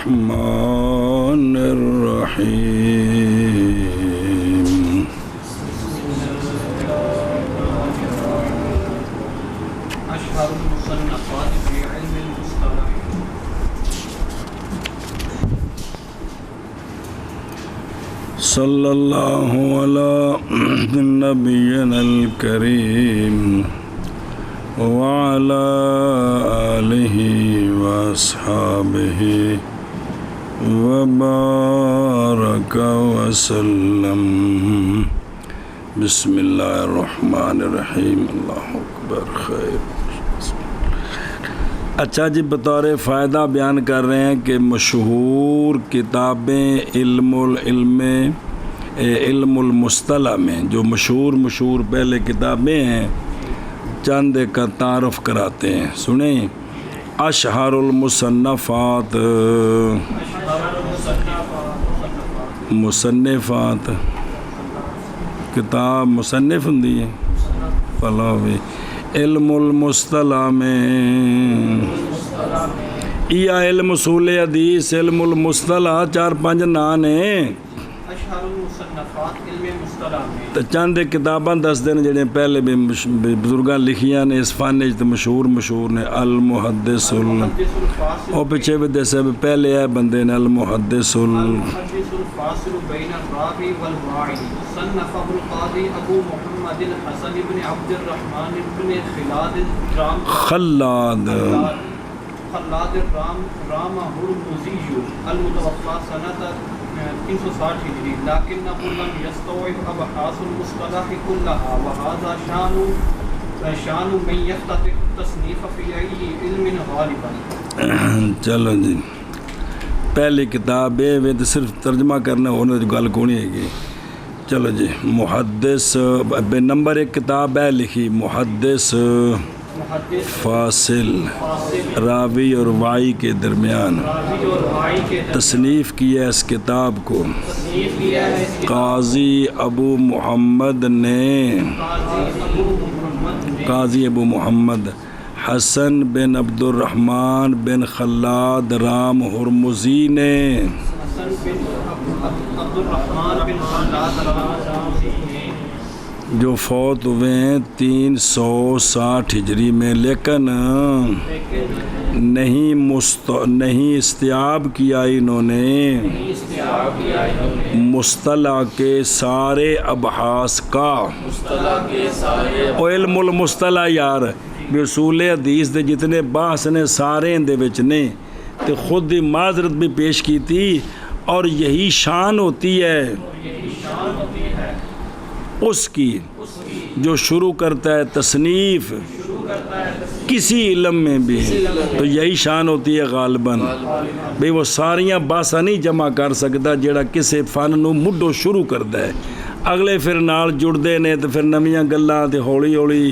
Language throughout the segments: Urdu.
الرحمن الرحيم أشهر المصنفات في علم المصطلح صلى الله على نبينا الكريم وعلى آله وأصحابه وبارك وسلم بسم اللہ الرحمن الرحیم اللہ اکبر خیر. اچھا جی، بطور فائدہ بیان کر رہے ہیں کہ مشہور کتابیں علم المصطلح میں جو مشہور پہلے کتابیں ہیں، چند کا تعارف کراتے ہیں. سنیں، اشہر المصنفات، مصنفات کتاب مصنف ہوندی ہے فلاوی. علم المصطلح میں یا علم اصول حدیث، علم المصطلح 4-5 نام ہیں. اشهر المصنفات علم مصطلح میں تو چند کتاباں دس دن جڑے پہلے بھی بزرگاں لکھیاں نے اس فن وچ تے مشہور نے. المحدث او پیچھے بھی دسے پہلے ہے بندے نے المحدث الفاصل بین الراوی والواعی صنفه القاضی ابو محمد الحسن بن عبد الرحمن بن خلاد الرام هرمزی المتوفى سنة 360 ہجری لیکنہ لم یستوعب ابحاث المصطلح كلها وهذا شان من يفتتح التصنیف في أي علم غالبا. چلو جی، پہلی کتاب ہے تو صرف ترجمہ کرنا ہونا جو گل کونی ہے گی. چلو جی، محدث بے نمبر 1 کتاب ہے لکھی محدث فاصل، راوی اور وائی کے درمیان. تصنیف کیا اس کتاب کو قاضی ابو محمد حسن بن عبد الرحمن بن خلاد رام ہرمزی نے. جو فوت ہوئے ہیں 360 ہجری میں، لیکن نہیں استیاب کیا انہوں نے مصطلح کے سارے ابحاث کا. علم المصطلح یار بھی اصول حدیث دے جتنے بحث نے سارے اندے وچ نے، تے خود دی معذرت بھی پیش کی تھی. اور یہی شان ہوتی ہے اس کی جو شروع کرتا ہے تصنیف کسی علم میں بھی، تو یہی شان ہوتی ہے غالباً بھئی وہ ساریاں باسا نہیں جمع کر سکتا جیڑا کسی فن نو مڈو شروع کرتا ہے. اگلے پھر نال جڑتے نے تو پھر نویاں گلاں تے ہولی ہولی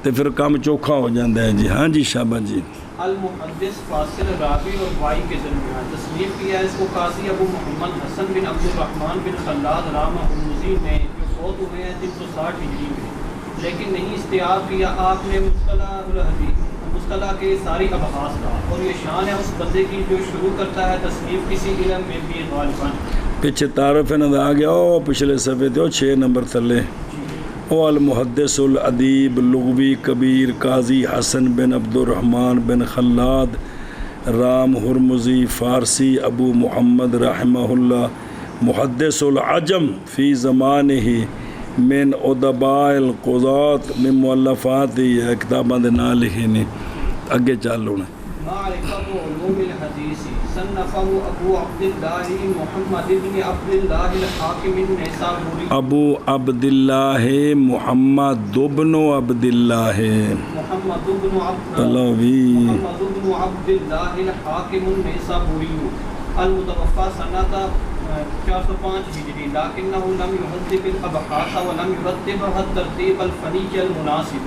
تے پھر کام چوکھا ہو جاتا ہے. جی ہاں جی، شاباش جی. المحدث فاصل راوی اور وائی کے درمیان تصنیف کیا ہے اس کو قاضی ابو محمد حسن بن عبد الرحمن بن خلاد رام ہرمزی نے، جو فوت ہوئے ہیں 360 ہجری میں، لیکن نہیں استیاب کیا آپ نے مصطلح کے ساری ابحاث کا. اور یہ شان ہے اس بندے کی جو شروع کرتا ہے تصنیف کسی علم میں بھی غالباً. پیچھے تعارف ہے نظر آ گیا، پچھلے صفحے تھے 6 نمبر تھلے. المحدث الادیب لغوی کبیر قاضی حسن بن عبد الرحمن بن خلاد رام ہرمزی فارسی ابو محمد رحمہ اللہ محدث العجم فی زمانہ من ادباء القضات من مؤلفات. کتاباں دے نام لکھے نے. اگے چلو نا. معرفت علوم الحدیث صنفہ ابو عبداللہ محمد بن عبداللہ الحاکم النیسابوری. ابو عبداللہ محمد بن عبداللہ الحاکم النیسابوری المتوفى سنة 405 ہجری لیکنہ لم یحدث الابحاث ولم یرتبها الترتیب الفنی المناسب.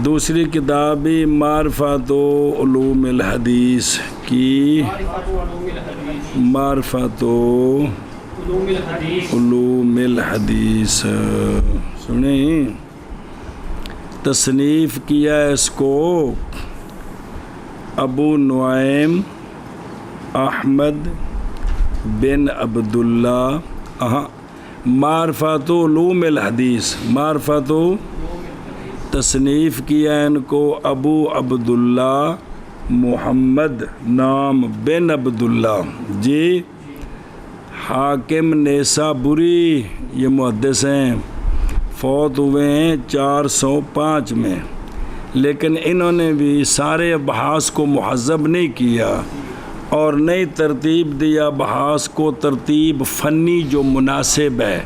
دوسری کتاب معرفت علوم الحدیث کی معرفت علوم الحدیث. سنیں، تصنیف کیا اس کو ابو نعیم احمد بن عبداللہ معرفت علوم الحدیث، معرفت تصنیف کیا ان کو ابو عبداللہ محمد نام بن عبداللہ جی، حاکم نیسابوری، یہ محدث ہیں، فوت ہوئے ہیں 405 میں، لیکن انہوں نے بھی سارے ابحاث کو مہذب نہیں کیا اور نئی ترتیب دیا ابحاث کو، ترتیب فنی جو مناسب ہے،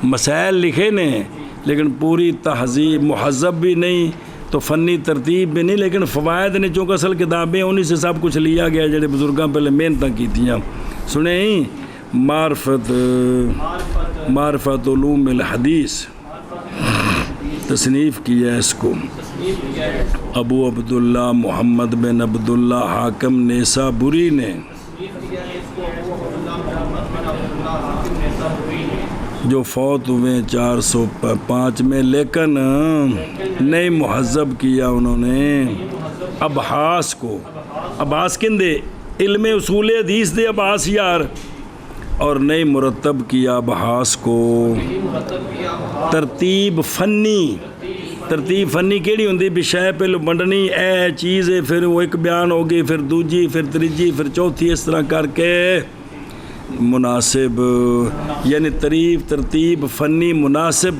مسائل لکھے نے لیکن پوری تہذیب مہذب بھی نہیں تو فنی ترتیب بھی نہیں، لیکن فوائد نے چونکہ اصل کتابیں انہی سے سب کچھ لیا گیا جڑے بزرگاں پہلے محنتاں کی تھیاں، سنیں معرفت علوم الحدیث تصنیف کیا ہے اس کو ابو عبداللہ محمد بن عبداللہ حاکم نیسابوری نے، جو فوت ہوئے 405 میں، لیکن نئی مہذب کیا انہوں نے ابحاث کو، ابحاث کن دے علم اصول حدیث دے ابحاث یار، اور نئی مرتب کیا ابحاث کو، ترتیب فنی کیڑی ہوندی بھی شے پہلو بنڈنی اے چیز ہے، پھر وہ ایک بیان ہو گئی، پھر دوجی، پھر تریجی، پھر چوتھی، اس طرح کر کے مناسب، یعنی ترتیب فنی مناسب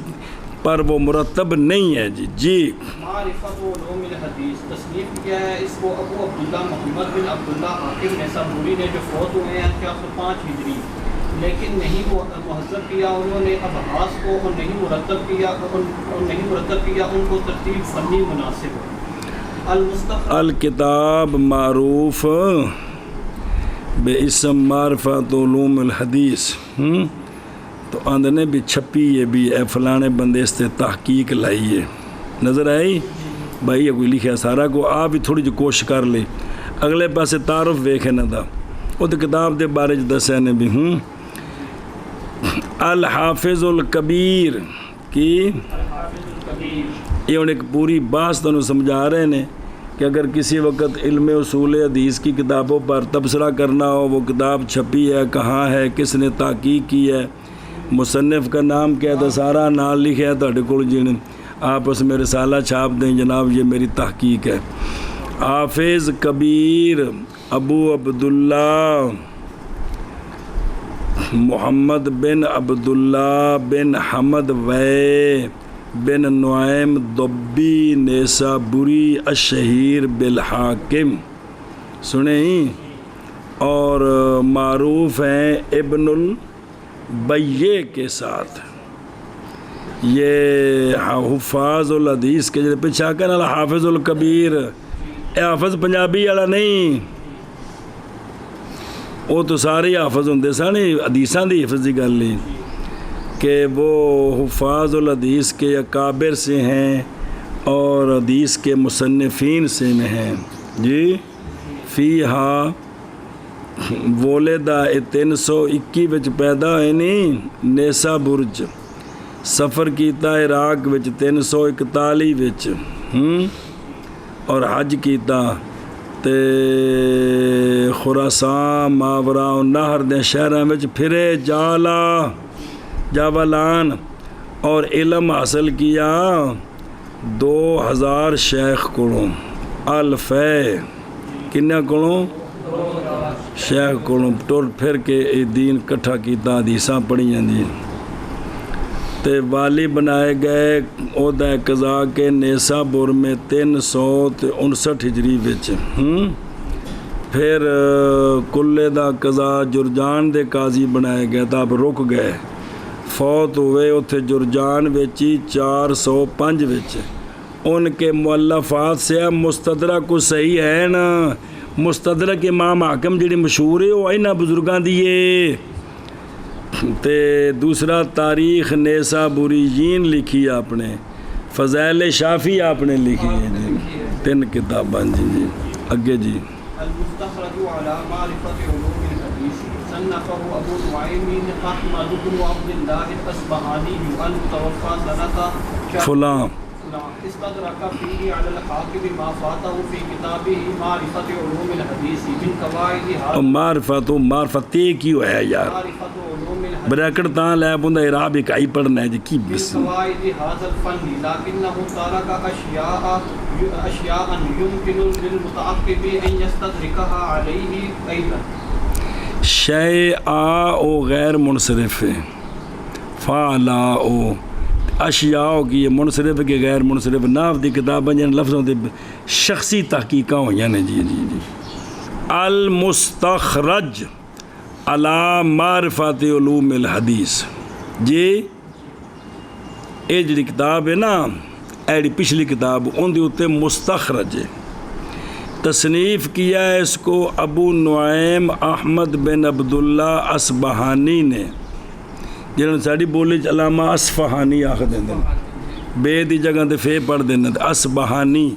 پر وہ مرتب نہیں ہے جی معرفت علوم الحدیث تصنیف کیا ہے اس کو ابو عبداللہ محمد بن عبداللہ حاکم نیسابوری نے، جو فوت ہوئے ہیں 405 ہجری، لیکن نہیں مہذب کیا انہوں نے ابحاث کو، اور نہیں مرتب کیا ان کو ترتیب فنی مناسب۔ الکتاب معروف بے اسم معرفت علوم الحدیث، تو آندھنے بھی چھپی یہ بھی اے فلانے بندے اس تے تحقیق لائیے، نظر آئی بھائی، یہ کوئی لکھا سارا کو، آپ بھی تھوڑی جو کوشش کر لے، اگلے پاسے تعارف ویکھے نہ دا، وہ تو کتاب دے بارے دسیا نے بھی الحافظ الکبیر کی، یہ انہیں ایک پوری بات تو سمجھا رہے ہیں کہ اگر کسی وقت علم اصول حدیث کی کتابوں پر تبصرہ کرنا ہو، وہ کتاب چھپی ہے، کہاں ہے، کس نے تحقیق کی ہے، مصنف کا نام کیا ہے، سارا نام لکھا ہے تہاڈے کول، جن آپ اس میں رسالہ چھاپ دیں جناب یہ میری تحقیق ہے۔ حافظ کبیر ابو عبداللہ محمد بن عبداللہ بن حمد وے بن نعیم ضبی نیسابوری الشہیر بالحاکم، سنیں، اور معروف ہیں ابن البیہ کے ساتھ، یہ حفاظ الحدیث کے جڑے پیچھا کہنا حافظ الکبیر، اے حافظ پنجابی والا نہیں، وہ تو سارے حافظ ہوندے سن، حدیثاں دی حفظ دی گل نہیں، کہ وہ حفاظ الحدیث کے اکابر سے ہیں اور حدیث کے مصنفین سے میں ہیں جی۔ فیہا ولدہ 321 وچ پیدا ہوئے نہیں، نیسا برج، سفر کیتا عراق وچ 341 وچ، اور حج کیتا تے خراسان ماوراء النہر دے شہراں وچ پھرے جاولان، اور علم حاصل کیا 2000 شیخ کولوں، الفے کنیا کولوں، شیخ کولوں ٹر پھر کے دین کٹھا کیتا، حدیثاں پڑھیاں دی، تے والی بنائے گئے عہدہ قضا کے نیسابور میں 359 ہجری وچ، پھر کلے دا قضا جرجان دے قاضی بنائے گئے، تو آپ رک گئے، فوت ہوئے اتھے جرجان وچی 405 وچ۔ ان کے مؤلفات سے مستدرک کو صحیح ہے نا، مستدرک امام حاکم جڑی مشہور ہے وہ اینا بزرگاں دیئے، تے دوسرا تاریخ نیسابوریین لکھی آپ نے، فضائل شافی آپ نے لکھی ہے جی، 3 کتاباں جی اگے جی۔ المستخرج على معرفة علوم الحديث صنفه أبو نعيم أحمد بن عبد الله الأصبهاني المتوفى سنة فلاں استدرک فیہ علی الحاکم ما فاتہ فی کتابہ معرفت علوم الحدیث من قواعد اور معرفت کی ہے یار معرفت علوم الحدیث بریکٹ تاں لے بندہ عراب ایک آئی پڑھنا ہے جی کی من بس قواعد هذا الفن لکنہ ترک اشیاء یمکن للمتعقب ان یستدرکها علیہ ایضا شیء او غیر منصرف ہے فعلا او اشیاء کی یہ منصرف کے غیر منصرف ناف دی کتابیں جن لفظوں دے شخصی تحقیقاں ہوئی نے جی المستخرج علی معرفت علوم الحدیث جی اے جڑی کتاب ہے نا ایڑی پچھلی کتاب ان دی اتے مستخرج ہے تصنیف کیا ہے اس کو ابو نعیم احمد بن عبداللہ اصبہانی نے جنہوں نے ساڑی بولی علامہ اصفہانی آخر دیں دیں بے دی جگہ دے فے پڑھ دیں دیں اصبہانی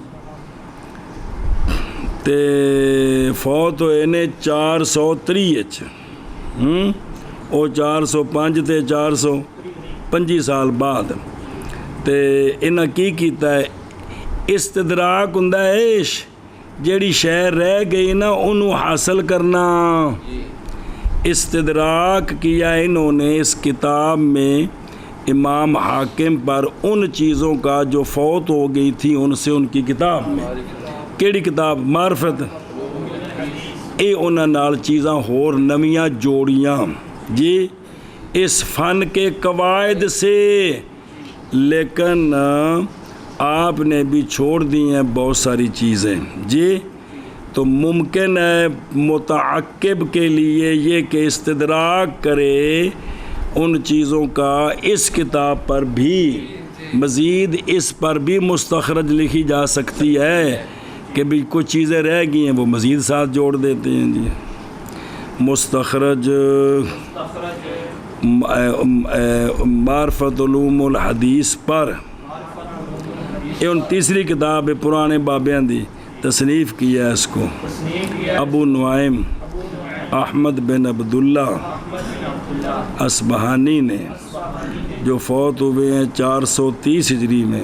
تے فوت ہوئے نے 430 او 405 تے 425 سال بعد تے انہاں کی کیتا ہے استدراک ہوندا ہے جیڑی شہر رہ گئی نا انہوں حاصل کرنا استدراک کیا انہوں نے اس کتاب میں امام حاکم پر ان چیزوں کا جو فوت ہو گئی تھی ان سے ان کی کتاب میں کیڑی کتاب معرفت اے انہاں نال چیزاں ہور نمیاں جوڑیاں جی اس فن کے قواعد سے لیکن آپ نے بھی چھوڑ دی ہیں بہت ساری چیزیں جی تو ممکن ہے متعقب کے لیے یہ کہ استدراک کرے ان چیزوں کا اس کتاب پر بھی مزید اس پر بھی مستخرج لکھی جا سکتی ہے کہ بھی کچھ چیزیں رہ گئی ہیں وہ مزید ساتھ جوڑ دیتے ہیں جی مستخرج معرفت علوم الحدیث پر یہ ان تیسری کتاب ہے پرانے بابیاں دی تصنیف کیا ہے اس کو ابو نعیم احمد بن عبداللہ اصبہانی نے جو فوت ہوئے ہیں 430 ہجری میں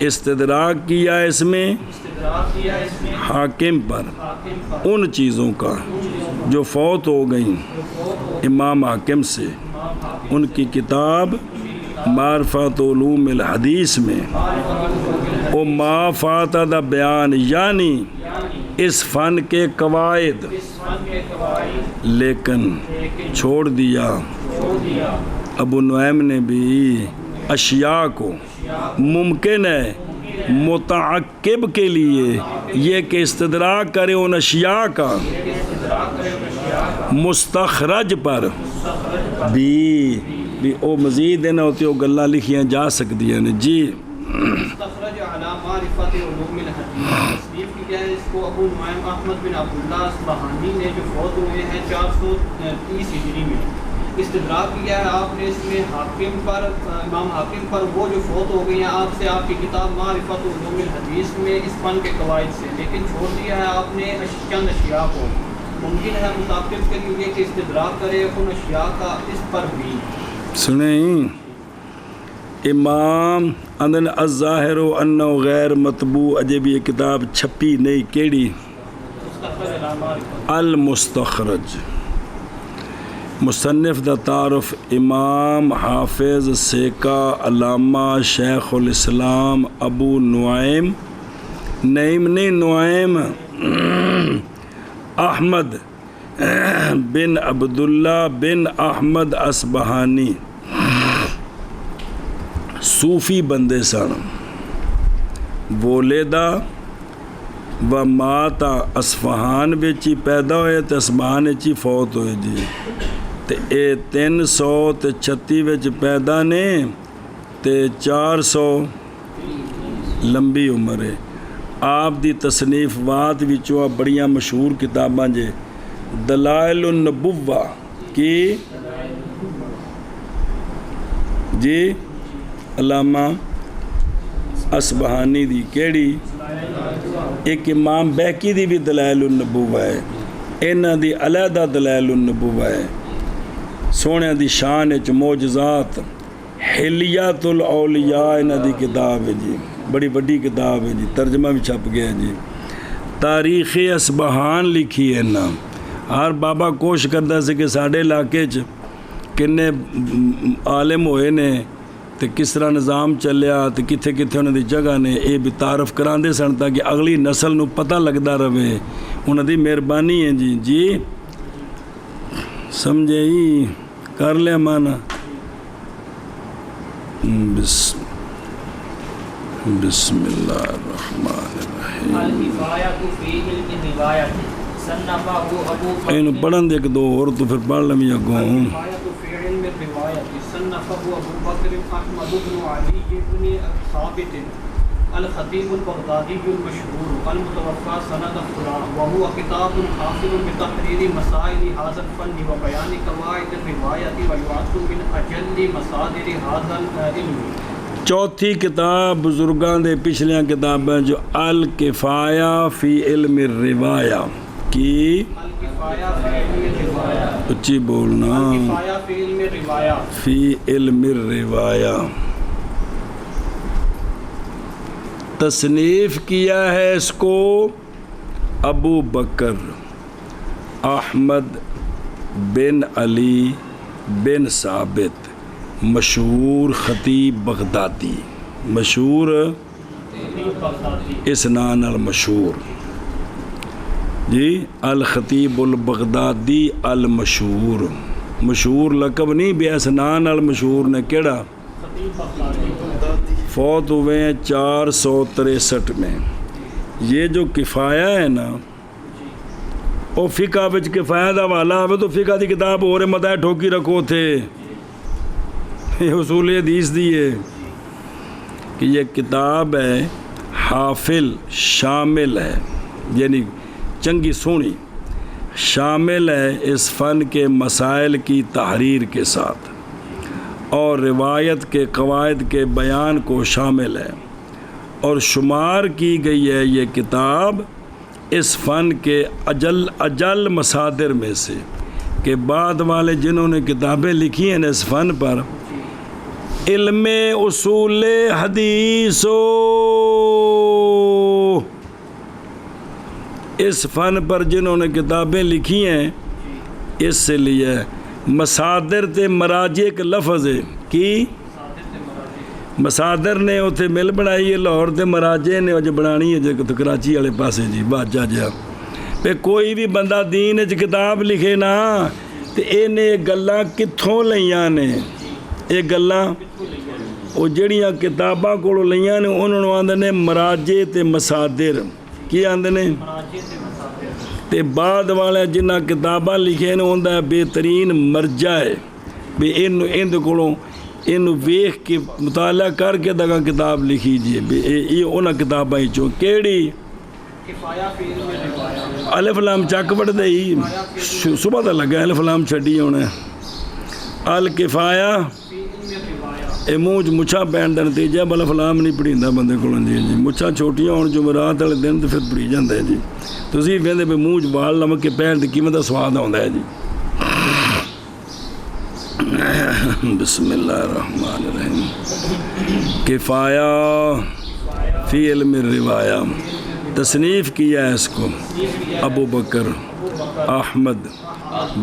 استدراک کیا ہے اس میں حاکم پر ان چیزوں کا جو فوت ہو گئیں امام حاکم سے ان کی کتاب معرفت علوم الحدیث میں او ما فاتہ دا بیان یعنی اس فن کے قواعد لیکن چھوڑ دیا ابو نعیم نے بھی اشیاء کو ممکن ہے متعقب کے لیے یہ کہ استدراک کرے ان اشیاء کا مستخرج پر بھی او مزید نہ ہوتی وہ گلاں لکھیاں جا سکتی ہیں جی مستخرج علی معرفت علوم الحدیث تصنیف کیا ہے اس کو ابو نعیم احمد بن عبداللہ اصبہانی نے جو فوت ہوئے ہیں 430 ہجری میں استدراک کیا ہے آپ نے اس میں حاکم پر امام حاکم پر وہ جو فوت ہو گئی ہیں آپ سے آپ کی کتاب معرفت علوم الحدیث میں اس فن کے قواعد سے لیکن چھوڑ دیا ہے آپ نے چند اشیاء کو ممکن ہے متعقب کے لیے کہ استدراک کرے ان اشیاء کا اس پر بھی سنیں امام اندن الظاہر و انہ غیر مطبوع اجے بھی یہ کتاب چھپی نہیں کیڑی المستخرج مصنف دا تعارف امام حافظ سیکا علامہ شیخ الاسلام ابو نعیم نعیم نہیں نعیم احمد بن عبداللہ بن احمد اصبہانی صوفی بندے سن ولیدہ و ماتا اصفہان بچی پیدا ہوئے تے اصبہان بچی فوت ہوئے جی تے اے 336 وچ پیدا نے تے 400 لمبی عمر ہے آپ دی تصنیف وات وچوں بڑیاں مشہور کتاباں جے دلائل النبوہ کی جی علامہ اصبہانی دی کیڑی ایک امام بیکی دی بھی دلائل النبوہ ہے انہاں دی علیحدہ دلائل النبوہ ہے سونے دی شان وچ معجزات حلیات الاولیاء انہاں دی کتاب ہے جی، بڑی بڑی کتاب ہے جی، ترجمہ بھی چھپ گیا جی۔ تاریخ اصبہان لکھی ہے نا، ہر بابا کوشش کرتا سی کہ ساڈے علاقے چ کنے عالم ہوئے نے تے کس طرح نظام چلیا تے کتھے کتھے انہاں دی جگہ نے، یہ بھی تعارف کراندے سن تاکہ اگلی نسل نو پتہ لگدا رہے، انہاں دی مہربانی ہے جی۔ جی سمجھے ہی کر لیا مانا۔ بسم اللہ الرحمن الرحیم۔ الکفایۃ فی علم روایت صنفہ ابو بکر، اینو پڑھن دے ایک دو اور تو پھر پڑھ لیں اگوں۔ الکفایۃ فی علم روایت صنفہ ابو بکر احمد بن علی بن ثابت الخطیب البغدادی المشہور المتوفى سنة فلان، وهو کتاب حاصل بتحریر مسائل هذا الفن وبیان قواعد الروایت ویعد من اجل مصادر هذا العلم۔ چوتھی کتاب بزرگاں دے پچھلیاں کتابیں جو الکفایہ فی علم الروایہ کی، الکفایہ فی علم روایہ، اچھی بولنا، الکفایہ فی علم روایہ، فی علم الروایہ۔ تصنیف کیا ہے اس کو ابو بکر احمد بن علی بن ثابت، مشہور خطیب بغدادی، مشہور اس نام نال مشہور جی، الخطیب البغدادی المشہور، مشہور لقب نہیں بھی اس نام نال مشہور نے، کیڑا؟ فوت ہوئے ہیں 463 میں۔ یہ جو کفایہ ہے نا، وہ فقہ وچ کفایہ دا حوالہ آوے تو فقہ دی کتاب اور مداح ٹھوکی رکھو تھے، یہ اصول حدیث دی ہے کہ یہ کتاب ہے حافل، شامل ہے، یعنی چنگی سونی شامل ہے اس فن کے مسائل کی تحریر کے ساتھ، اور روایت کے قواعد کے بیان کو شامل ہے، اور شمار کی گئی ہے یہ کتاب اس فن کے اجل مصادر میں سے، کہ بعد والے جنہوں نے کتابیں لکھی ہیں اس فن پر، علم اصول حدیث اس فن پر جنہوں نے کتابیں لکھی ہیں، اس سے لیے مصادر تے مراجع کے لفظ ہے کی، مصادر نے اتنے مل بنائی ہے لاہور تے مراجع نے جو بنانی ہے جو کراچی والے پاسے جی باجا جا پہ کوئی بھی بندہ دین وچ کتاب لکھے نا تے یہ گلاں کتھوں لیاں نے، یہ گلاں وہ جڑیاں کتاباں کولوں لیاں نے انہوں آندے نے مراجع تے مصادر، کی آندے نے؟ تے بعد والے جنہ کتاباں لکھے نے ہوندا ہے بہترین مرجع ہے بھی اندھ کولوں اینو ویکھ کے مطالعہ کر کے دگا کتاب لکھی جی، یہ انہاں کتاباں چوں کیڑی؟ الف لام چک وڑ دے ہی صبح دا لگا الف لام چھڈی ہونا الکفایہ، اے منہ مچھاں پہن دا نتیجہ الف لام نہیں پڑھیندا بندے کولوں جی، مچھاں چھوٹیاں ہون جمعرات والے دن تے پھر پڑھی جاندا ہے جی، تسی کہندے بھی منہ وال لمک کے پہن تے کیویں دا سواد آوندا ہے جی۔ بسم اللہ الرحمن الرحیم۔ کفایہ فی علم الروایہ، تصنیف کیا ہے اس کو ابو بکر احمد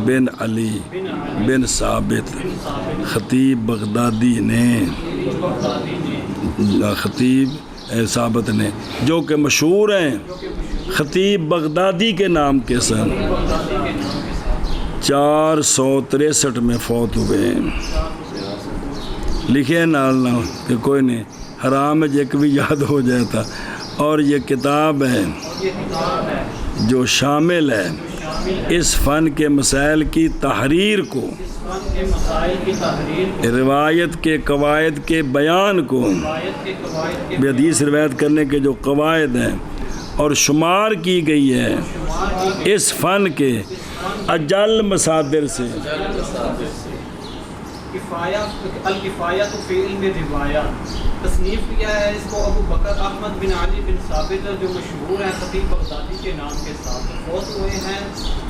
بن علی بن ثابت خطیب بغدادی نے، خطیب ثابت نے جو کہ مشہور ہیں خطیب بغدادی کے نام کے سن، 463 میں فوت ہوئے ہیں۔ لکھے نال نہ کہ کوئی نہیں حرام ہے ایک بھی یاد ہو جائے تھا، اور یہ کتاب ہے جو شامل ہے اس فن کے مسائل کی تحریر کو، روایت کے قواعد کے بیان کو، حدیث روایت کرنے کے جو قواعد ہیں، اور شمار کی گئی ہے اس فن کے اجل مصادر سے۔ الکفایہ فی علم روایہ، تصنیف کیا ہے اس کو ابو بکر احمد بن علی بن ثابت جو مشہور ہیں خطیب بغدادی کے نام کے ساتھ، فوت ہوئے ہیں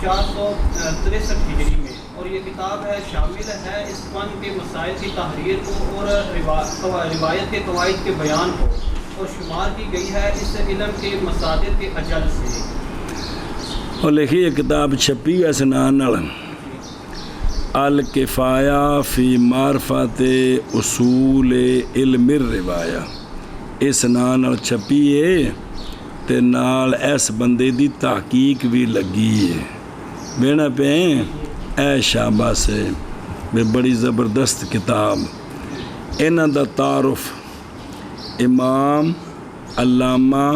463 ہجری میں، اور یہ کتاب ہے شامل ہے اس فن کے مسائل کی تحریر کو اور روایت کے قواعد کے بیان کو، اور شمار کی گئی ہے اس علم کے مصادر کے اجل سے۔ اور لکھی یہ کتاب چھپی اس نام الکفایہ فی معرفت اصول علم الروایا، اس نام چھپی ہے تے نال اس بندے دی تحقیق بھی لگی ہے بینا پہ اے شاباش ہے بے، بڑی زبردست کتاب۔ انہاں دا تعارف امام علامہ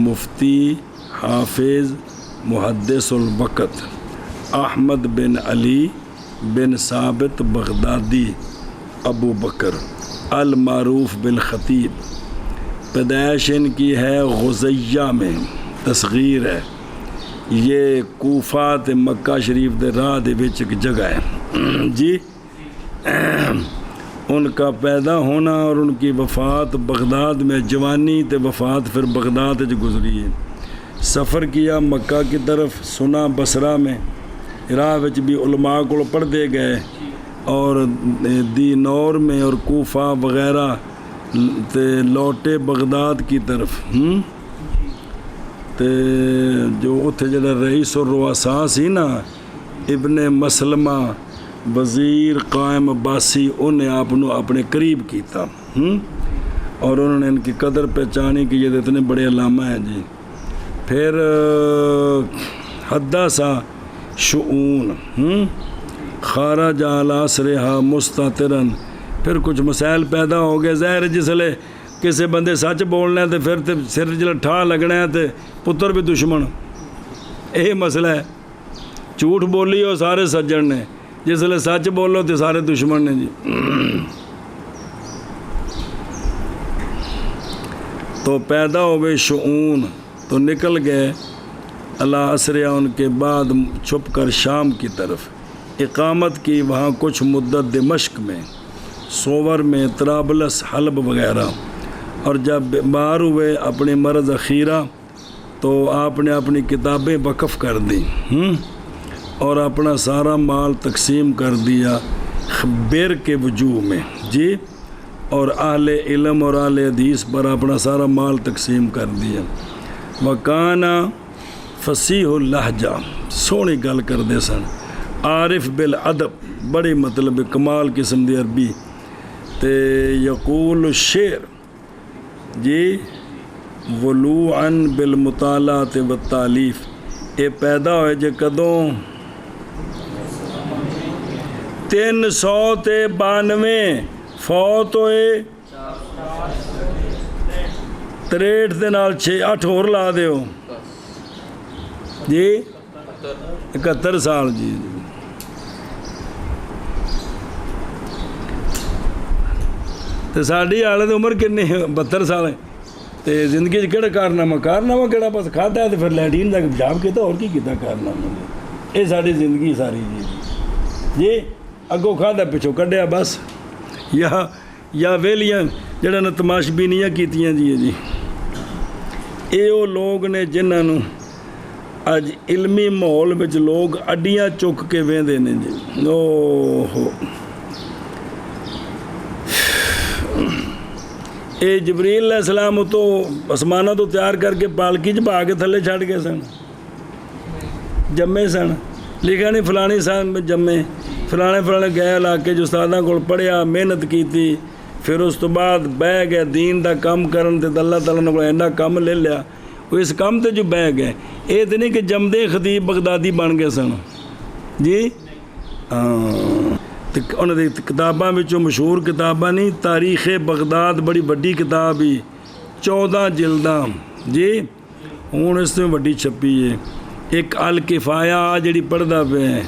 مفتی حافظ محدث الوقت احمد بن علی بن ثابت بغدادی ابو بکر المعروف بالخطیب، پیدائش ان کی ہے غزیہ میں، تصغیر ہے یہ کوفہ تے مکہ شریف دے راہ دے وچ ایک جگہ ہے جی۔ ان کا پیدا ہونا اور ان کی وفات بغداد میں، جوانی تے وفات پھر بغداد وچ گزری ہے۔ سفر کیا مکہ کی طرف، سنا بصرہ میں، راہ وچ بھی علماء کو پڑھتے گئے، اور دینور میں اور کوفہ وغیرہ تے لوٹے بغداد کی طرف۔ تے جو اتھے جڑا رئیس اور رؤساء سی نا ابن مسلمہ وزیر قائم عباسی، انہیں اپنے قریب کیتا اور انہوں نے ان کی قدر پہچانی کہ یہ اتنے بڑے علامہ ہیں جی۔ پھر حدث شؤون خارج علی اسرہا مستترن، پھر کچھ مسائل پیدا ہو گئے، ظاہر جس لئے کسی بندے سچ بولنا ہے تو پھر تے سر جلے ٹھا لگنا ہے تو پتر بھی دشمن، یہ مسئلہ ہے۔ جھوٹ بولی ہو سارے سجن نے، جس لئے سچ بولو تو سارے دشمن نے جی۔ تو پیدا ہوئے شؤون، تو نکل گئے اللہ اسریہ، ان کے بعد چھپ کر شام کی طرف اقامت کی، وہاں کچھ مدت دمشق میں، سوور میں، طرابلس، حلب وغیرہ۔ اور جب باہر ہوئے اپنی مرض اخیرہ تو آپ نے اپنی کتابیں وقف کر دیں اور اپنا سارا مال تقسیم کر دیا خبر کے وجوہ میں جی، اور اہل علم اور اہل حدیث پر اپنا سارا مال تقسیم کر دیا۔ وکانا فصیح اللہجہ، سونی گل کر دے سن، عارف بالادب، بڑی مطلب کمال قسم دی عربی، تے یقول الشعر جی، ولوعاً بالمطالعات والتالیف، اے پیدا ہوئے جے کدوں 392 فوت ہوئے 63 دے نال 8 اور لا دیو جی 71 سال جی۔ تو ساڑھی حالت عمر کنی 72 سال ہے، تو زندگی کہڑا کارنامہ کہڑا بس کھاتا ہے تو پھر لیٹرین تک جاب کیتا، اور کی کیتا کارنامہ، یہ ساری زندگی ساری جی اگوں کھاتا پچھوں کڈیا بس، یا ویلیاں جڑا نے تماش بینیاں کیتیاں جی۔ اے وہ لوگ نے جنہاں نو اج علمی ماحول وچ لوگ اڈیاں چک کے ویندے نے جی۔ اوہو اے جبریل علیہ السلام تو آسمانہ تو تیار کر کے پالکی پا کے تھلے چھڑ گئے سن، جمے سن، لکھا نہیں فلانی صاحب جمے، فلانے گئے علاقے جو استاداں کول پڑھیا، محنت کیتی، پھر اس تو بعد بہ گئے دین دا کم کرن تے اللہ تعالیٰ نے اینا کم لے لیا، وہ اس کم تے جو بہ گئے، یہ تو نہیں کہ جمدے خطیب بغدادی بن گئے سن جی۔ انہوں نے کتاباں وچوں مشہور کتاباں نہیں، تاریخ بغداد بڑی وڈی کتاب ہی، 14 جلداں جی، ہوں اس میں وڈی چھپی ہے۔ ایک الکفایہ جڑی پڑھدا پہ ہے،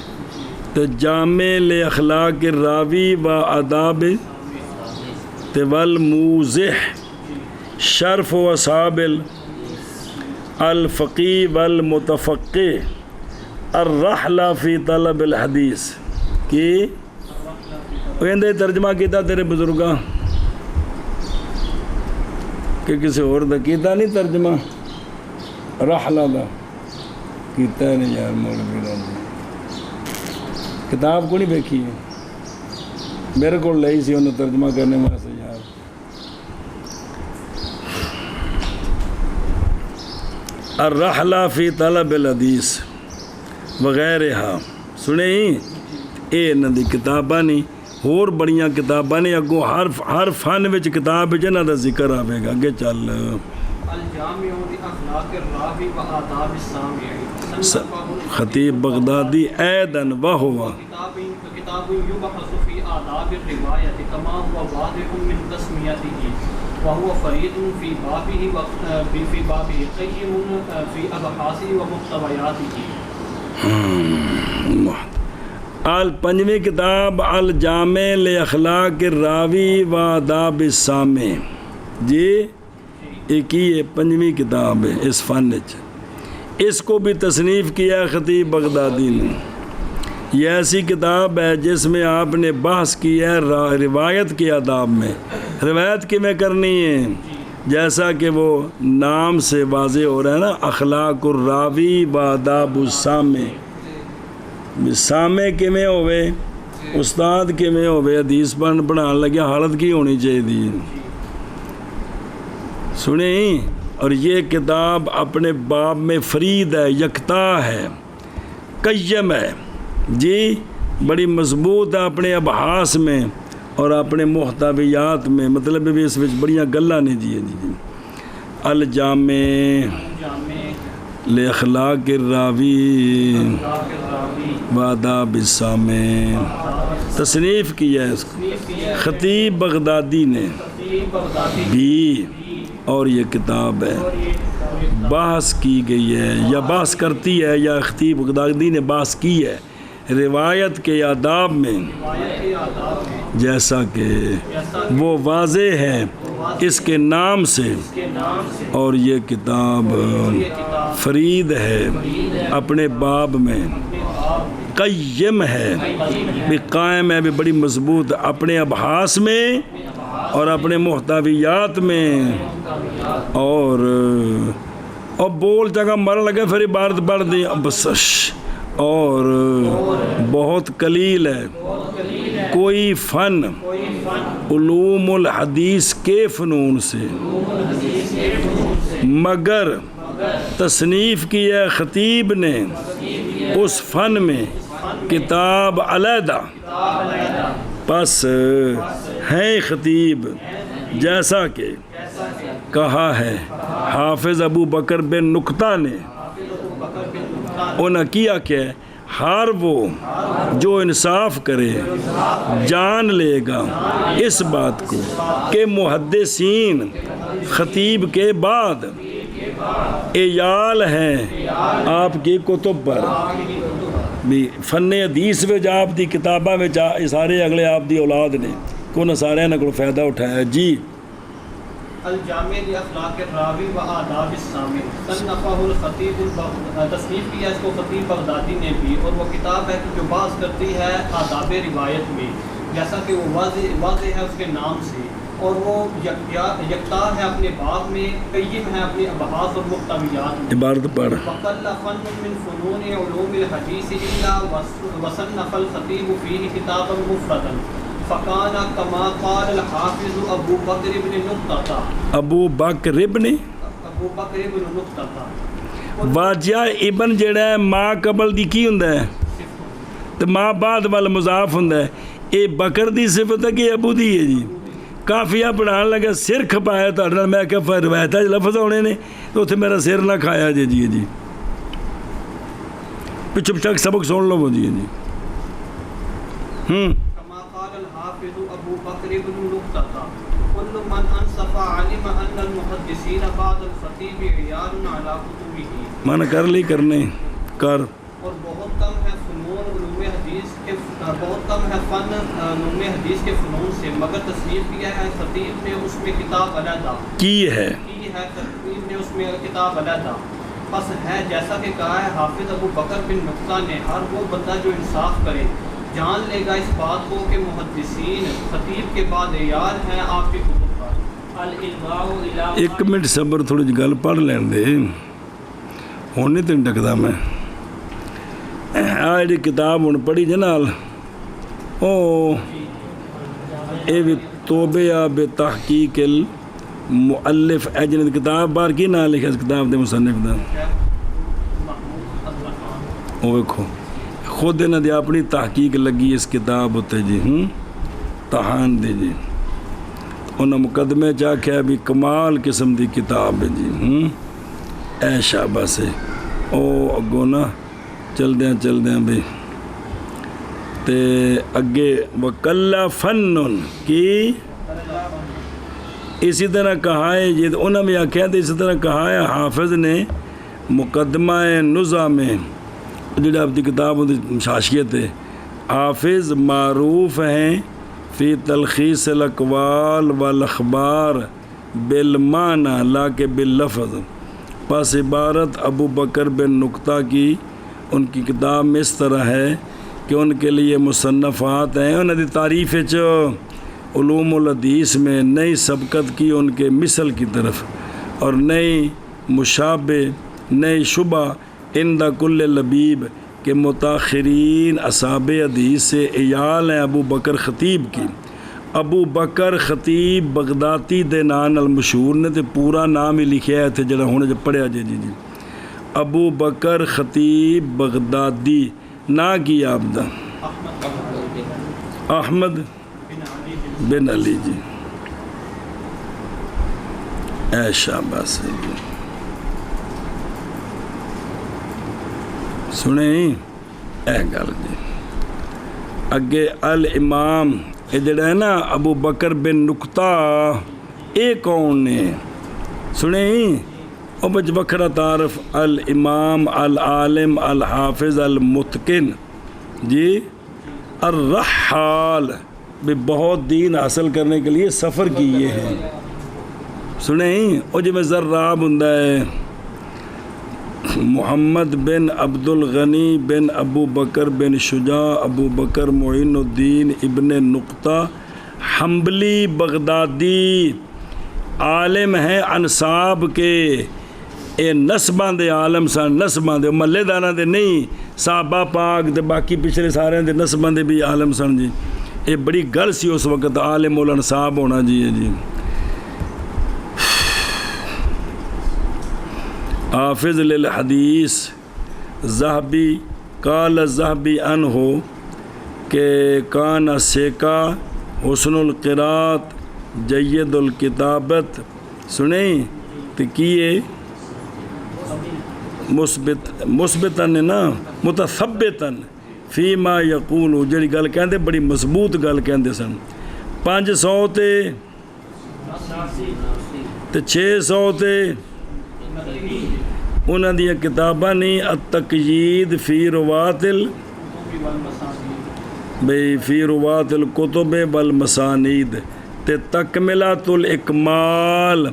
تو جامع اخلاق راوی و آداب والموضح شرف و اصحاب الفقی والمتفقی الرحلہ فی طلب الحدیث کی وہ ترجمہ کیتا تیرے بزرگاں کہ کسی اور دا کیتا نہیں ترجمہ رحلہ دا کیتا نہیں یار مولوی کتاب کو نہیں دیکھی ہے میرے کو لئی سی انہیں ترجمہ کرنے واسطے یار. الرحلہ فی طلب الحدیث وغیرہ سنے ہی اے انہاں دی کتاباں نہیں ہور بڑیاں کتاباں نے اگوں ہر فن وچ کتاب جنہاں دا ذکر آوے گا. اگے چل الجامع لاخلاق الراوی و آداب السامع خطیب بغدادی ایدن وہو کتاب یبحث فی آداب الروایت کما هو واضح من تسمیته وهو فرید فی بابه قیم فی ابحاثه و محتویاته. پنجویں کتاب الجامع لاخلاق الراوی و آداب السامع جی ایک ہی ہے پنجویں کتاب ہے اس فن وچ. اس کو بھی تصنیف کیا ہے خطیب بغدادی نے. یہ ایسی کتاب ہے جس میں آپ نے بحث کی ہے روایت کے آداب میں. روایت کیویں کرنی ہے جیسا کہ وہ نام سے واضح ہو رہا ہے نا اخلاق الراوی و آداب السامع. سامع کیویں ہوئے استاد کیویں ہوئے حدیث پڑھان لگیا حالت کی ہونی چاہیے سنیں. اور یہ کتاب اپنے باب میں فرید ہے یکتا ہے قیم ہے جی بڑی مضبوط ہے اپنے ابحاث میں اور اپنے محتویات میں. مطلب بھی اس وچ بڑیاں گلاں نے جی. الجامع لاخلاق الراوی و آداب السامع تصنیف کیا ہے اس کو خطیب بغدادی نے بھی. اور یہ کتاب ہے بحث کی گئی ہے یا بحث کرتی ہے یا خطیب بغدادی نے بحث کی ہے روایت کے آداب میں جیسا کہ وہ واضح ہے اس کے نام سے. اور یہ کتاب فرید ہے اپنے باب میں قیم ہے بھی قائم ہے بھی بڑی مضبوط اپنے ابحاث میں اور اپنے محتویات میں. اور بول جگہ مر لگے پھر عبارت پڑھ دی بس. اور بہت قلیل ہے کوئی فن علوم الحدیث کے فنون سے مگر تصنیف کی ہے خطیب نے اس فن میں کتاب علیحدہ. پس ہے خطیب جیسا کہ کہا ہے حافظ ابو بکر بن نکتہ نے. انہوں کیا کہ ہر وہ جو انصاف کرے جان لے گا اس بات کو کہ محدثین خطیب کے بعد ایال ہیں آپ کی کتب پر بھی فن حدیث میں آپ دی کتاباں میں سارے اگلے آپ دی اولاد نے کو سارے نے کو فائدہ اٹھایا. جی الجامع لاخلاق الراوی و آداب السامع صنفہ الخطیب تصنیف کیا اس کو خطیب بغدادی نے بھی. اور وہ کتاب ہے جو بحث کرتی ہے آداب روایت میں جیسا کہ وہ واضح ہے اس کے نام سے. اور وہ یکتا ہے اپنے باب میں قیم ہے اپنے ابحاث اور محتویات میں. عبارت پڑھ وقل فن من فنون علوم الحدیث الا وصنف الخطیب فیہ کتابا مفردا فکان کما قال الحافظ ابو بکر ابن نقطہ. ابو بکر ابن نقطہ واجہ ابن جڑا ہے ماں قبل دی کی ہوندا ہے تو ماں بعد وال مضاف ہوندا ہے. اے بکر دی صفت ہے کہ ابو دی ہے جی. کافیہ پڑھان لگا سر کھپایا تہاڈے نال میں کہ روایت لفظ ہونے نے تو اتنے میرا سر نہ کھایا جی. جی پچھو پچھا سبق سن لو جی. ابو بکر ابن نقطہ كل من انصف علم ان المحدثین بعد الخطیب عیال علی کتبہ. مانا کر لی کرنے کر. اور بہت کم ہے فنون علوم حدیث کے بہت کم ہے فن علوم حدیث کے فنون سے مگر تصنیف کیا ہے خطیب نے اس میں کتاب علیحدہ کی ہے خطیب نے اس میں کتاب علیحدہ. پس ہے جیسا کہ کہا ہے حافظ ابو بکر بن نقطہ نے ہر وہ بندہ جو انصاف کرے جان لے گا اس بات کو کہ محدثین خطیب کے بعد عیال ہیں آپ کی کتب پر. ایک منٹ صبر تھوڑی جی گل پڑھ لین دے ہوں نہیں تین ڈکدا میں. جی کتاب ہوں پڑھی جنال او اے بھی توبہ بے تحقیق المؤلف اے جن کتاب بار کی نام لکھا اس کتاب دے مصنف دا او ویکھو خود انہاں دی اپنی تحقیق لگی اس کتاب ہوتے جی تہان دے جی انہاں مقدمے چاکھیا بھی کمال قسم دی کتاب ہے جی اے شابہ سے او اگو نا چل دیاں بھی تے اگے وکلا فنن کی اسی طرح کہا ہے یہ انہوں نے آخیا تو اسی طرح کہا ہے حافظ نے مقدمہ نزہ میں جڑا اپنی کتاب شاشیت ہے حافظ معروف ہیں فی تلخیص الاقوال والاخبار بالمعنی لا کہ باللفظ پس عبارت ابو بکر بن نکتہ کی ان کی کتاب میں اس طرح ہے کہ ان کے لیے مصنفات ہیں انہوں نے تعریف علوم الحدیث میں نئی سبقت کی ان کے مثل کی طرف اور نئی مشابہ نئی شبہ عند کل لبیب کے متاخرین اصحاب حدیث سے عیال ہیں ابو بکر خطیب کی ابو بکر خطیب بغدادی دے نام المشہور نے تے پورا نام ہی لکھیا ہے تھے جڑا ہونے جب پڑھیا جی ابو بکر خطیب بغدادی نا کی آپ دا احمد بن علی جی اے شاباش جی سنیں اے گل جی اگے الامام یہ جڑا ہے نا ابو بکر بن نکتہ اے کون نے سنیں او بچ بکھرا تعارف الامام العالم الحافظ المتقن جی الرحال بھی بہت دین حاصل کرنے کے لیے سفر کیے ہیں سنیں او جی میں ذراب ہندہ ہے محمد بن عبد الغنی بن ابو بکر بن شجاع ابو بکر معین الدین ابن نقطہ حنبلی بغدادی عالم ہیں انصاب کے اے نسباں دے عالم سن نسباں دے محلے داراں دے نہیں صحابہ پاک دے باقی پچھلے سارے دے نسباں دے بھی عالم سن جی اے بڑی گل سی اس وقت عالم الانصاب ہونا جی جی حافظ للحدیث ذہبی قال الذہبی عنہ کہ کان سیکا حسن القرات جید الکتابت سنیں تو کیے مثبتاً نا متثبتاً فیما یقول جڑی گل کہندے بڑی مضبوط گل کہندے سن 500 تے 600 تے انہاں دی کتاباں نے التقیید فی روات فی روات الکتب والمسانید تے تکملۃ الاکمال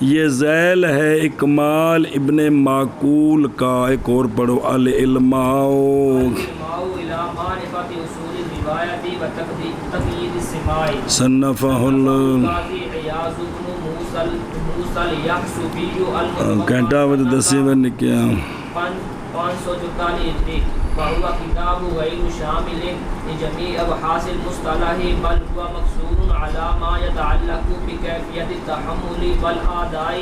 یہ ذیل ہے اکمال ابن معقول کا ایک اور پڑھو العلماء صنفہ گھنٹہ بجے 10 بجے نکیا 544 وهو كتاب غير شامل لجميع ابحاث المصطلح بل هو مقصور على ما يتعلق بكيفية التحمل والاداء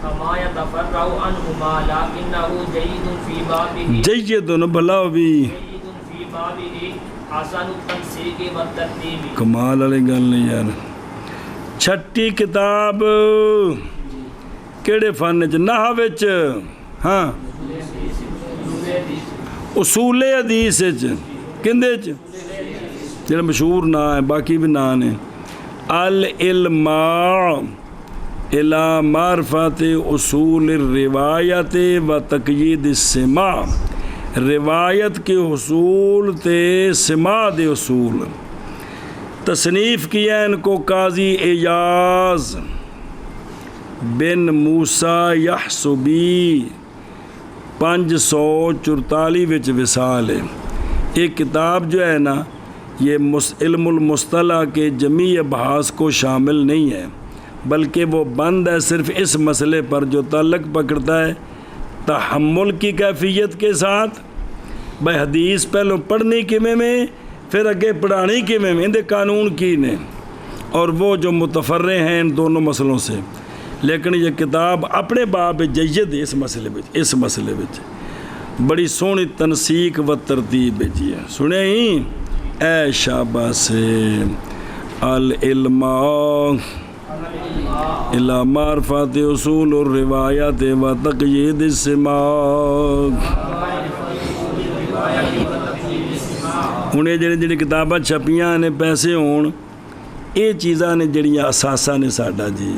كما يتفرع عنهما لكنه جيد في بابه جيد بھلا بھی جيد في بابه حسن التنسيق والترتيب کمال والی گل نہیں یار چھٹی کتاب کیڑے فن چ نحو وچ ہاں اصول حدیث کندے چ جڑا مشہور نا ہے باقی بھی نا نے العلماء الى معرفت اصول الروایت و تقیید السماع روایت کے حصول تے سماع دے اصول تصنیف کیا ان کو قاضی اعجاز بن موسیٰ یحسبی 544 وچ وصال ہے ایک کتاب جو ہے نا یہ علم المصطلح کے جمیع ابحاث کو شامل نہیں ہے بلکہ وہ بند ہے صرف اس مسئلے پر جو تعلق پکڑتا ہے تحمل کی کیفیت کے ساتھ، بھائی حدیث پہلو پڑھنی کیویں میں پھر اگے پڑھانی کیویں میں، اندے قانون کی نے، اور وہ جو متفرع ہیں ان دونوں مسئلوں سے. لیکن یہ کتاب اپنے باب جید اس مسئلے وچ بڑی سونی تنسیق و ترتیب جی ہے. سنے ہی اے شاباش العلم الى معرفت اصول الروایات و تقیید السماع. انہیں جڑی کتاباں چھپیاں نے پیسے ہون، یہ چیزاں نے جڑیاں اساساں نے ساڈا جی،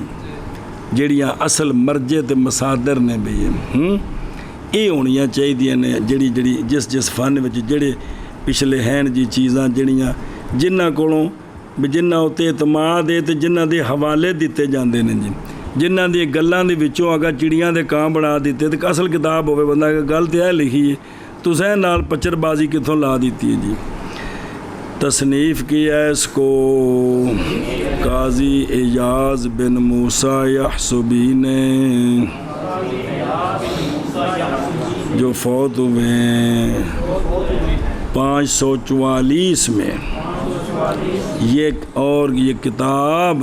جڑیاں اصل مرجع تے مصادر نے بھی یہ ہونیاں چاہیے نے، جڑی جس فن وچ جڑے پچھلے ہیں جی چیزاں جڑیاں جنہاں کولوں جنہاں اُتے اعتماد ہے تے جنہاں دے حوالے دیتے جاندے نے جی، جنہاں دی گلاں دے وچوں اگر چڑیاں دے کان بنا دیتے تے اصل کتاب ہوے بندہ کہ گل تے لکھی ہے تسیں نال پچر بازی کتوں لا دیتی ہے جی. تصنیف کیا ہے اس کو قاضی اعجاز بن موسیٰ یحسبی نے، جو فوت ہوئے 544 میں. یہ کتاب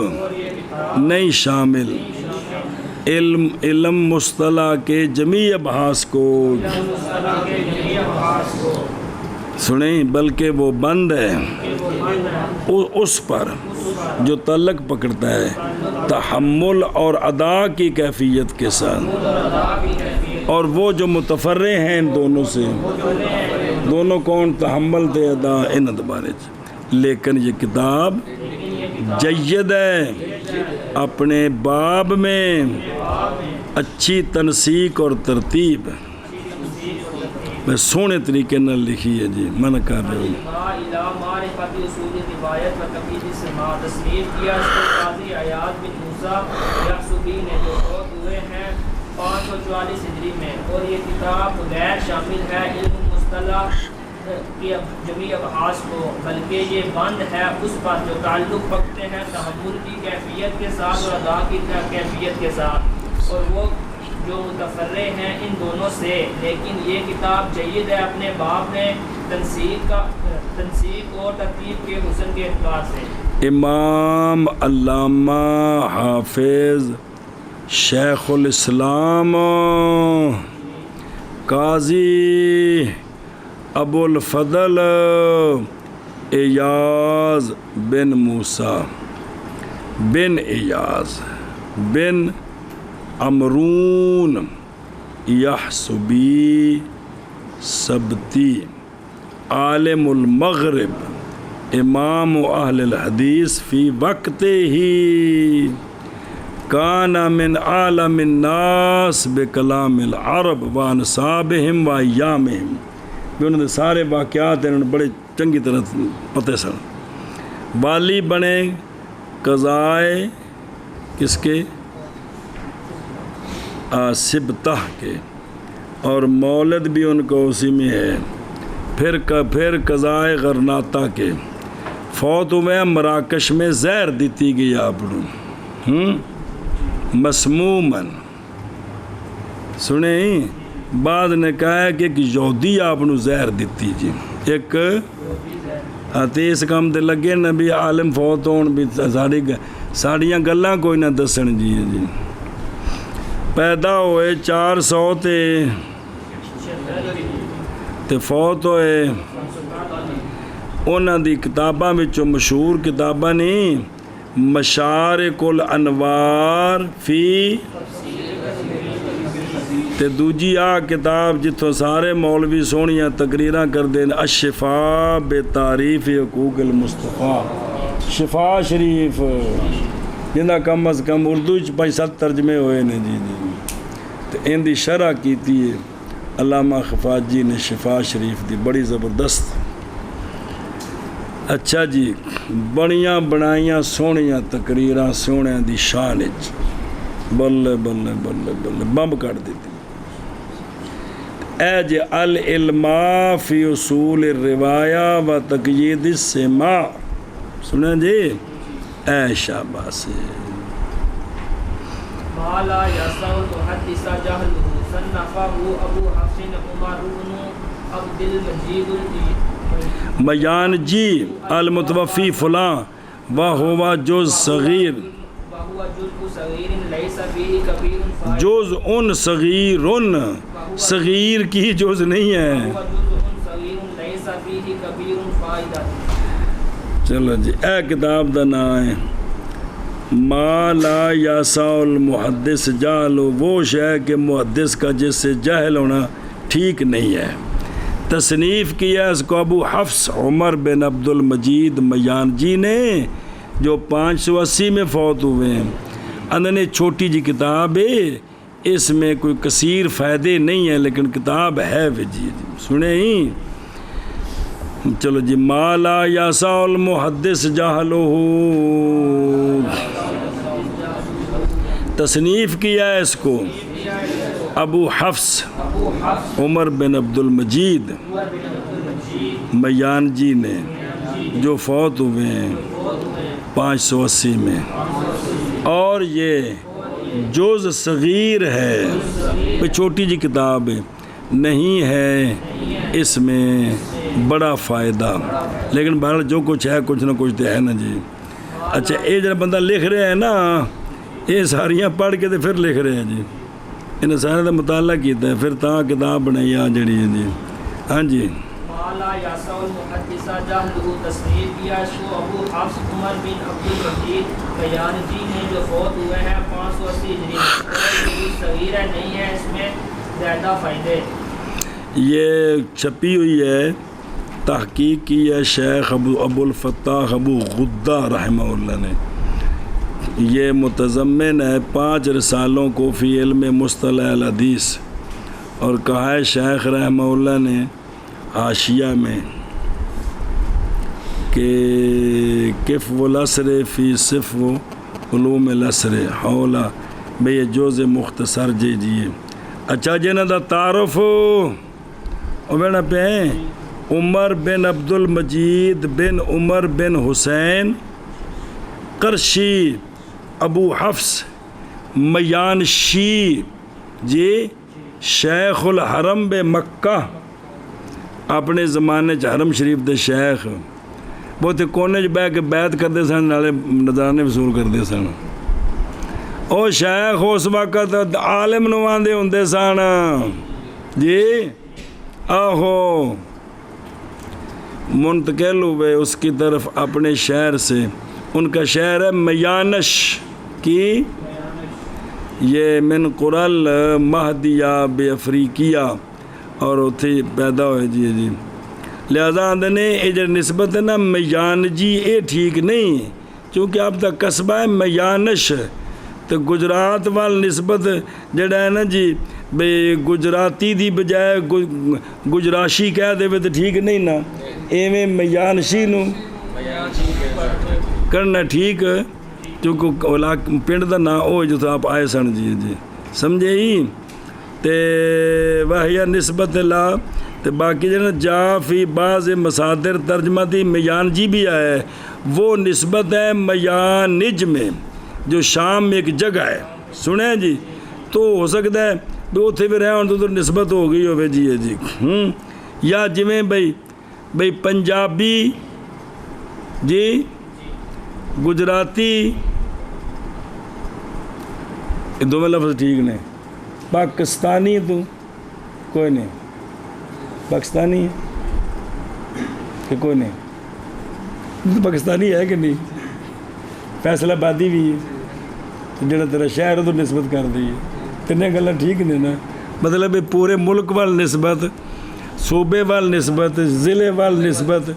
نہیں شامل علم مصطلح کے جمیع ابحاث کو سنیں، بلکہ وہ بند ہے اس پر جو تعلق پکڑتا ہے تحمل اور ادا کی کیفیت کے ساتھ، اور وہ جو متفرع ہیں ان دونوں سے، دونوں کون؟ تحمل تے ادا، ان ادبارے. لیکن یہ کتاب جید ہے، اپنے باب میں اچھی تنسیق اور ترتیب میں سونے طریقے نہ لکھی ہے جی. من کر رہے ہوں تصنیف کیا اس کو قاضی اعجاز بن موسیٰ یحسبی نے، جو فوت ہوئے ہیں 544 ہجری میں. اور یہ کتاب غیر شامل ہے علم مصطلح کی جمیع ابحاث کو، بلکہ یہ بند ہے اس پر جو تعلق رکھتے ہیں تحمل کی کیفیت کے ساتھ اور ادا کی کیفیت کے ساتھ، اور وہ جو متفرع ہیں ان دونوں سے. لیکن یہ کتاب جید ہے اپنے باب میں تنسیق اور ترتیب کے حسن کے اعتبار سے. امام علامہ حافظ شیخ الاسلام قاضی ابو الفضل اعجاز بن موسیٰ بن اعجاز بن امرون یحسبی سبتی، عالم المغرب، امام اہل الحدیث فی وقت ہی، کان من عالم الناس بکلام العرب وانصابہم وایامہم. انہوں نے سارے واقعات انہوں نے بڑے چنگی طرح پتہ سن. والی بنے قضائے کس کے؟ سبتہ کے، اور مولد بھی ان کو اسی میں ہے. پھر قضائے غرناطہ کے. فوت ہوئے مراکش میں زہر دیتی گئی آپ مسمومن. سنیں بعد نے کہا ہے کہ ایک یہودی آپ نے زہر دیتی جی، ایک اس کام تے لگے نہ بھی عالم فوت ہون بھی ساڑیاں گلاں کوئی نہ دسن جی. جی پیدا ہوئے 400 تے فوت ہوئے. انہاں دی کتاباں وچوں مشہور کتاباں نہیں، مشارق الانوار فی، تے دوجی کتاب جتوں سارے مولوی سونیاں تقریراں کردے نے، الشفاء بتعریف حقوق المصطفیٰ. شفا شریف جنہاں کم از کم اردو 5-7 ترجمے ہوئے نے جی. تو ان دی شرح کیتی ہے علامہ خفاجی نے شفا شریف دی، بڑی زبردست. اچھا جی، بڑیاں بنائیاں سونیاں تقریراں سونیاں دی شان وچ، بلے بلے بلے بلے بمب کٹ دیتی. اے جی العلم فی اصول الروایہ و تقیید السماع. سنیں جی، اے شاباش. لا يسع المحدث جهله صنفه ابو حفص عمر بن عبد المجيد میان جی المتوفی فلاں وہو جز صغیر وهو جزء صغير ليس فيه كبير فائدہ جز ان صغیر صغیر کی جز نہیں ہے. وهو جزء صغير ليس فيه كبير فائدہ. چلو جی اے کتاب دا نام ہے ما لا یاسع المحدث جہل، وہ شے کہ محدث کا جس سے جاہل ہونا ٹھیک نہیں ہے. تصنیف کیا اس کو ابو حفص عمر بن عبد المجید میان جی نے جو 580 میں فوت ہوئے ہیں. انہوں چھوٹی جی کتاب ہے، اس میں کوئی کثیر فائدے نہیں ہیں لیکن کتاب ہے جی سنیں ہی. چلو جی ما لا یاسع المحدث جہلہ، تصنیف کیا ہے اس کو ابو حفص عمر بن عبد المجید میان جی نے جو فوت ہوئے ہیں 580 میں، اور یہ جز صغیر ہے، چھوٹی جی کتاب ہے، نہیں ہے اس میں بڑا فائدہ، لیکن بہرحال جو کچھ ہے کچھ نہ کچھ تو ہے نا جی. اچھا یہ جب بندہ لکھ رہے ہیں نا یہ ساریاں پڑھ کے تو پھر لکھ رہے ہیں جی، انہیں سارے کا مطالعہ کیتا ہے پھر تاں کتاب بنائی آ جڑی ہے جی. ہاں جی مالا یاسع المحدث جہلہ، تصنیف کیا اس کو ابو حفص عمر بن عبد المجید میان جی نے جو فوت ہوئے ہیں 580 ہجری میں. صغیر ہے نہیں ہے اس میں زیادہ فائدے. یہ چھپی ہوئی ہے، تحقیق کی ہے شیخ ابو الفتاح ابو غدہ رحمہ اللہ نے. یہ متضمن ہے 5 رسالوں کو فی علم مصطلح الحدیث، اور کہا ہے شیخ رحمہ اللہ نے حاشیہ میں کہ کف و لسر فی صف و علوم الاسر حولا بے جوز مختصر جی جی. اچھا جنہ دا تعارف اوینا پہ عمر بن عبد المجید بن عمر بن حسین قرشی ابو حفص میانشی جی شیخ الحرم بے مکہ، اپنے زمانے حرم شریف دے شیخ بہت کونے بہ کے بیعت کرتے سن، نالے نذرانے وصول کرتے سن. او شیخ اس وقت عالم نواندے ہوندے سن جی. آہو منتقل ہوئے اس کی طرف اپنے شہر سے، ان کا شہر ہے میانش کی، یہ من قرل مہدیہ بے افریقیہ، اور اتھے پیدا ہوئے جی جی. لہذا آندھنے یہ جو نسبت ہے نا میان جی یہ ٹھیک نہیں، چونکہ اب تک قصبہ ہے میانش، تو گجرات وال نسبت جڑا ہے نا جی بے گجراتی دی بجائے گجراشی کہہ دے تو ٹھیک نہیں نا، ایویں میانشی نو کرنا ٹھیک، کیونکہ پنڈ دا نا او جو آپ آئے سن جی جی سمجھے ہی. تے واہیا نسبت لا تے باقی جو جا فی بعض مصادر ترجمہ دی میان جی بھی آیا ہے، وہ نسبت ہے میانج میں جو شام میں ایک جگہ ہے سنیں جی. تو ہو سکتا ہے بھی اتنے بھی رہے تو نسبت ہو گئی ہوئے جی جی. یا جویں بھئی پنجابی جی گجراتی یہ دونوں لفظ ٹھیک نے. پاکستانی تو کوئی نہیں، پاکستانی ہے کہ کوئی نہیں، پاکستانی ہے کہ نہیں. فیصلہ آبادی بھی ہے جڑا تیرا شہر ہے تو نسبت کر دی ہے. تینے گلا ٹھیک نہیں نا، مطلب پورے ملک وال نسبت، صوبے وال نسبت، ضلع وال نسبت،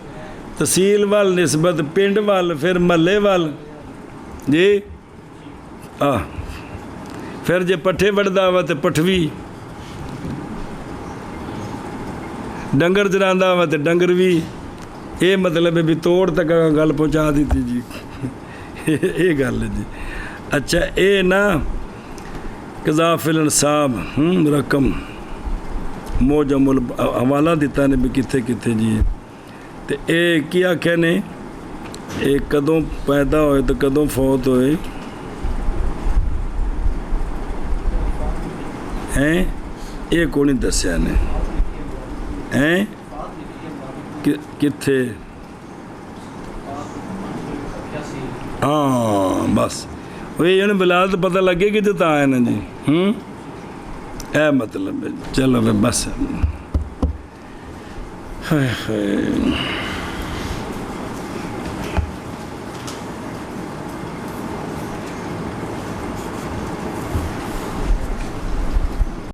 تحصیل وال نسبت، پنڈ وال، پھر محلے وال جی. پھر جے پٹھے وڑدا ہوا تو پٹھوی، ڈنگر چراندا ہوا تو ڈنگروی. یہ مطلب ہے بھی توڑ تک گل پہنچا دیتی جی. یہ گل ہے جی. اچھا اے نا قذاف الانصاب رقم موجم حوالہ دیتا نے بھی کتھے کتھے جی. تو اے کیا کہنے اے کدوں پیدا ہوئے تو کدوں فوت ہوئے. ہیں یہ کو نہیں دسیا نے ہیں کتھے ہاں بس وہی ہے نا بلال تو پتہ لگے کہ تو آئے نا جی اے مطلب ہے چلو بس